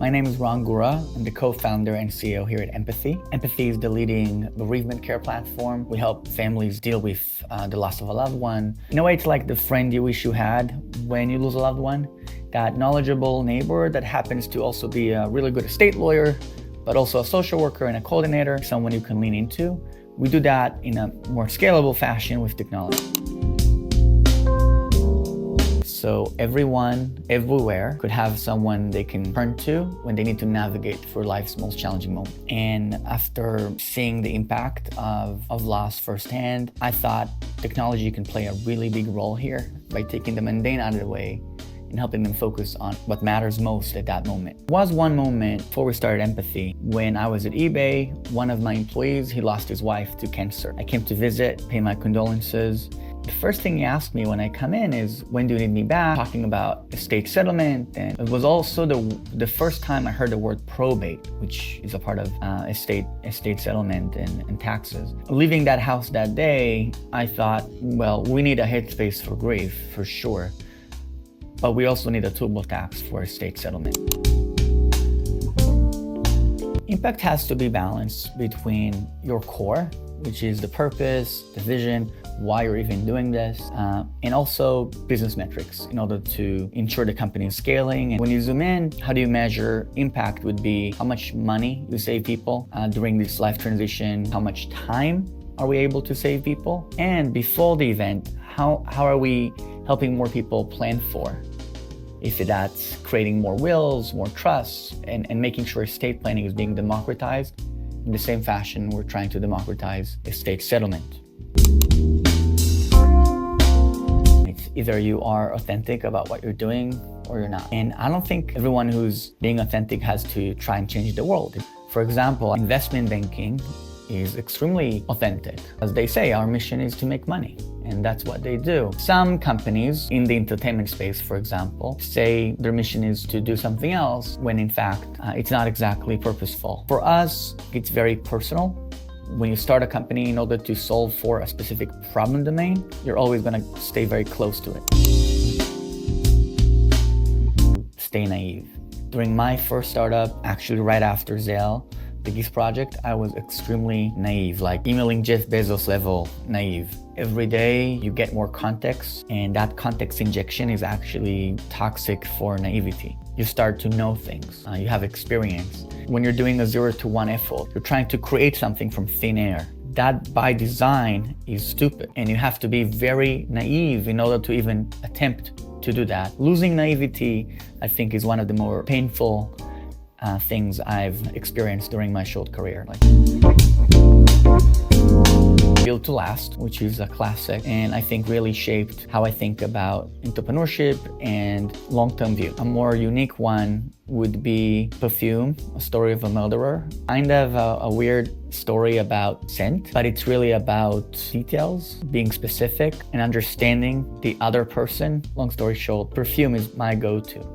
My name is Gura. I'm the co-founder and CEO here at Empathy. Empathy is the leading bereavement care platform. We help families deal with the loss of a loved one. In a way, it's like the friend you wish you had when you lose a loved one. That knowledgeable neighbor that happens to also be a really good estate lawyer, but also a social worker and a coordinator, someone you can lean into. We do that in a more scalable fashion with technology. So everyone, everywhere, could have someone they can turn to when they need to navigate through life's most challenging moment. And after seeing the impact of loss firsthand, I thought technology can play a really big role here by taking the mundane out of the way and helping them focus on what matters most at that moment. There was one moment before we started Empathy when I was at eBay. One of my employees, he lost his wife to cancer. I came to visit, pay my condolences. The first thing he asked me when I come in is, when do you need me back? Talking about estate settlement. And it was also the first time I heard the word probate, which is a part of estate settlement and taxes. Leaving that house that day, I thought, well, we need a headspace for grief, for sure. But we also need a toolbox for estate settlement. Impact has to be balanced between your core, which is the purpose, the vision, why you're even doing this, and also business metrics in order to ensure the company is scaling. And when you zoom in, how do you measure impact would be how much money you save people during this life transition, how much time are we able to save people, and before the event, how are we helping more people plan for? If that's creating more wills, more trusts, and making sure estate planning is being democratized, in the same fashion, we're trying to democratize estate settlement. It's either you are authentic about what you're doing or you're not. And I don't think everyone who's being authentic has to try and change the world. For example, investment banking is extremely authentic. As they say, our mission is to make money, and that's what they do. Some companies in the entertainment space, for example, say their mission is to do something else, when in fact, it's not exactly purposeful. For us, it's very personal. When you start a company in order to solve for a specific problem domain, you're always going to stay very close to it. Stay naive. During my first startup, actually right after Zelle, biggest project, I was extremely naive, like emailing Jeff Bezos level naive. Every day you get more context, and that context injection is actually toxic for naivety. You start to know things, you have experience. When you're doing a 0 to 1 effort, you're trying to create something from thin air. That by design is stupid, and you have to be very naive in order to even attempt to do that. Losing naivety, I think, is one of the more painful things I've experienced during my short career. Built to Last, which is a classic, and I think really shaped how I think about entrepreneurship and long-term view. A more unique one would be Perfume, A Story of a Murderer. Kind of a weird story about scent, but it's really about details, being specific, and understanding the other person. Long story short, Perfume is my go-to.